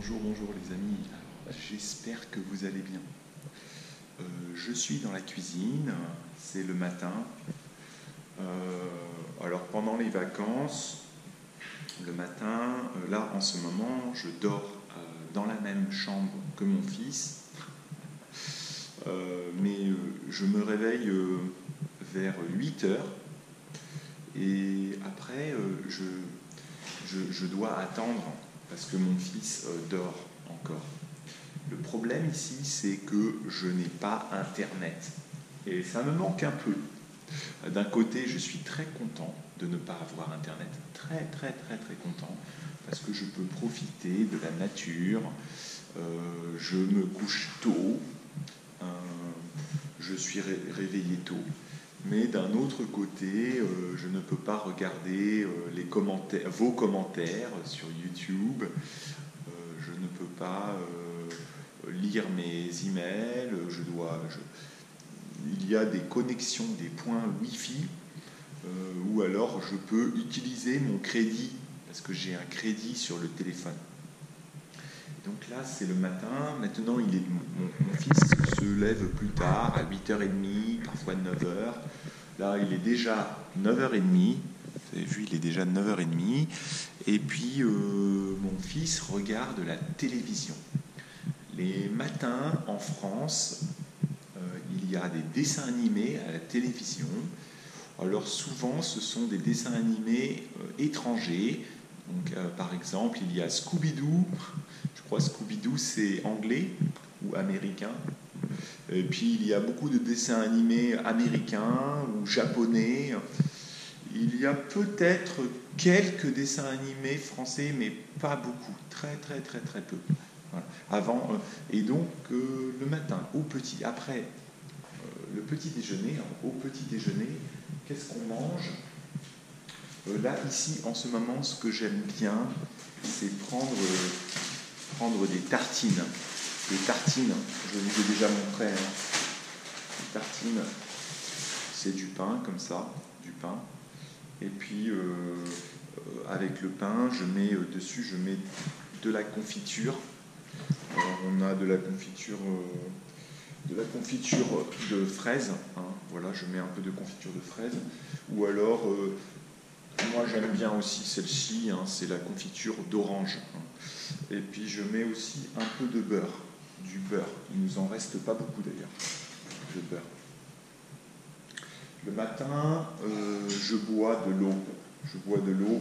Bonjour, bonjour les amis. J'espère que vous allez bien. Je suis dans la cuisine, c'est le matin. Alors pendant les vacances, le matin, là en ce moment, je dors dans la même chambre que mon fils. Mais je me réveille vers 8 heures et après je dois attendre parce que mon fils dort encore. Le problème ici, c'est que je n'ai pas Internet. Et ça me manque un peu. D'un côté, je suis très content de ne pas avoir Internet. Très, très, très, très content. Parce que je peux profiter de la nature. Je me couche tôt. Je suis réveillé tôt. Mais d'un autre côté, je ne peux pas regarder vos commentaires sur YouTube. Je ne peux pas lire mes emails. Il y a des connexions, des points Wi-Fi, ou alors je peux utiliser mon crédit, parce que j'ai un crédit sur le téléphone. Donc là, c'est le matin. Maintenant, mon fils se lève plus tard, à 8h30, parfois 9h. Là, il est déjà 9h30. Vous avez vu, il est déjà 9h30. Et puis, mon fils regarde la télévision. Les matins, en France, il y a des dessins animés à la télévision. Alors souvent, ce sont des dessins animés étrangers. Donc, par exemple, il y a Scooby-Doo. Je crois Scooby-Doo, c'est anglais ou américain. Et puis, il y a beaucoup de dessins animés américains ou japonais. Il y a peut-être quelques dessins animés français, mais pas beaucoup. Très, très, très, très peu. Voilà. Avant, et donc, le matin, après le petit déjeuner, au petit déjeuner, qu'est-ce qu'on mange ? Là, ici, en ce moment, ce que j'aime bien, c'est prendre des tartines. Des tartines, je vous ai déjà montré. Les tartines, c'est du pain, comme ça, du pain. Et puis, avec le pain, dessus, je mets de la confiture. Alors, on a de la confiture de fraises. Voilà, je mets un peu de confiture de fraises. Ou alors... moi j'aime bien aussi celle-ci, c'est la confiture d'orange. Et puis je mets aussi un peu de beurre, du beurre. Il ne nous en reste pas beaucoup d'ailleurs, de beurre. Le matin, je bois de l'eau. Je bois de l'eau.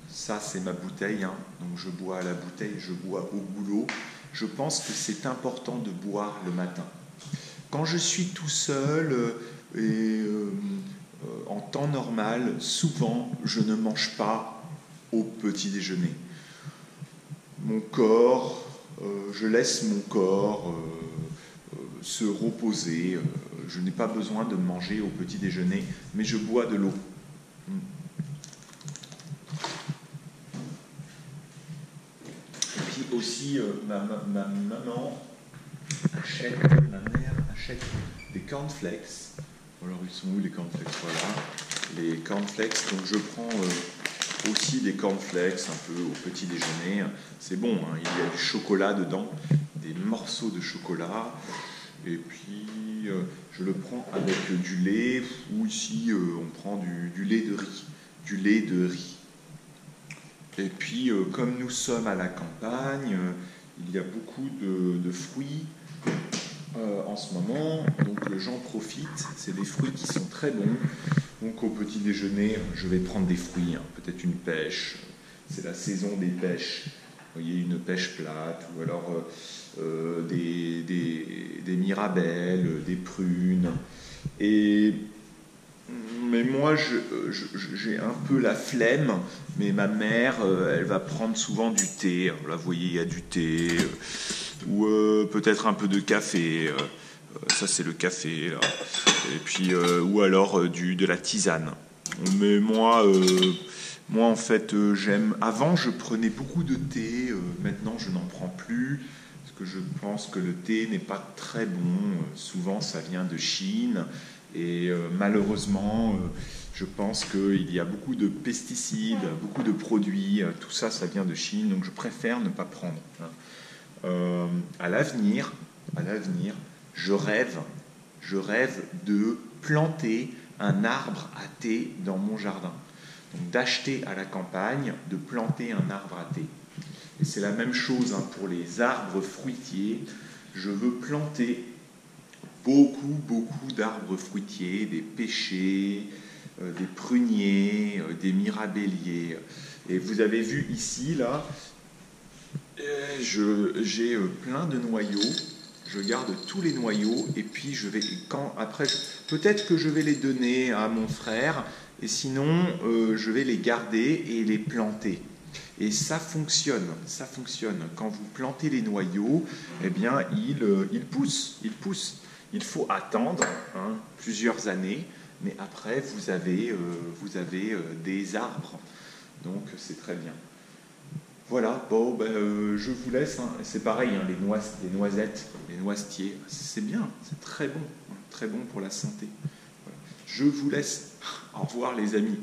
Ça c'est ma bouteille, donc je bois à la bouteille, je bois au goulot. Je pense que c'est important de boire le matin. Quand je suis tout seul en temps normal, souvent, je ne mange pas au petit déjeuner. Je laisse mon corps se reposer. Je n'ai pas besoin de manger au petit déjeuner, mais je bois de l'eau. Et puis aussi, ma mère achète des cornflakes. Alors, ils sont où les cornflakes ? Voilà, les cornflakes. Donc, je prends aussi des cornflakes un peu au petit déjeuner. C'est bon, il y a du chocolat dedans, des morceaux de chocolat. Et puis, je le prends avec du lait, ou ici, on prend du lait de riz. Du lait de riz. Et puis, comme nous sommes à la campagne, il y a beaucoup de fruits. En ce moment, donc j'en profite, c'est des fruits qui sont très bons. Donc au petit déjeuner, je vais prendre des fruits, peut-être une pêche, c'est la saison des pêches. Vous voyez, une pêche plate, ou alors des mirabelles, des prunes. Mais moi, j'ai un peu la flemme, mais ma mère, elle va prendre souvent du thé. Alors là, vous voyez, il y a du thé, ou peut-être un peu de café. Ça, c'est le café, là. Et puis, ou alors de la tisane. Mais moi, en fait, j'aime... Avant, je prenais beaucoup de thé. Maintenant, je n'en prends plus. Parce que je pense que le thé n'est pas très bon. Souvent, ça vient de Chine. Et malheureusement, je pense qu'il y a beaucoup de pesticides, beaucoup de produits, tout ça, ça vient de Chine, donc je préfère ne pas prendre. À l'avenir, je rêve de planter un arbre à thé dans mon jardin. Donc d'acheter à la campagne, de planter un arbre à thé. Et c'est la même chose pour les arbres fruitiers. Je veux planter beaucoup d'arbres fruitiers, des pêchers, des pruniers, des mirabelliers. Et vous avez vu ici, là, j'ai plein de noyaux. Je garde tous les noyaux et puis je vais, peut-être que je vais les donner à mon frère et sinon je vais les garder et les planter. Et ça fonctionne. Quand vous plantez les noyaux, eh bien, ils poussent. Il faut attendre plusieurs années, mais après, vous avez des arbres. Donc, c'est très bien. Voilà, bon, je vous laisse. C'est pareil, les noisettes, les noisetiers, c'est bien, c'est très bon pour la santé. Voilà. Je vous laisse. Au revoir, les amis.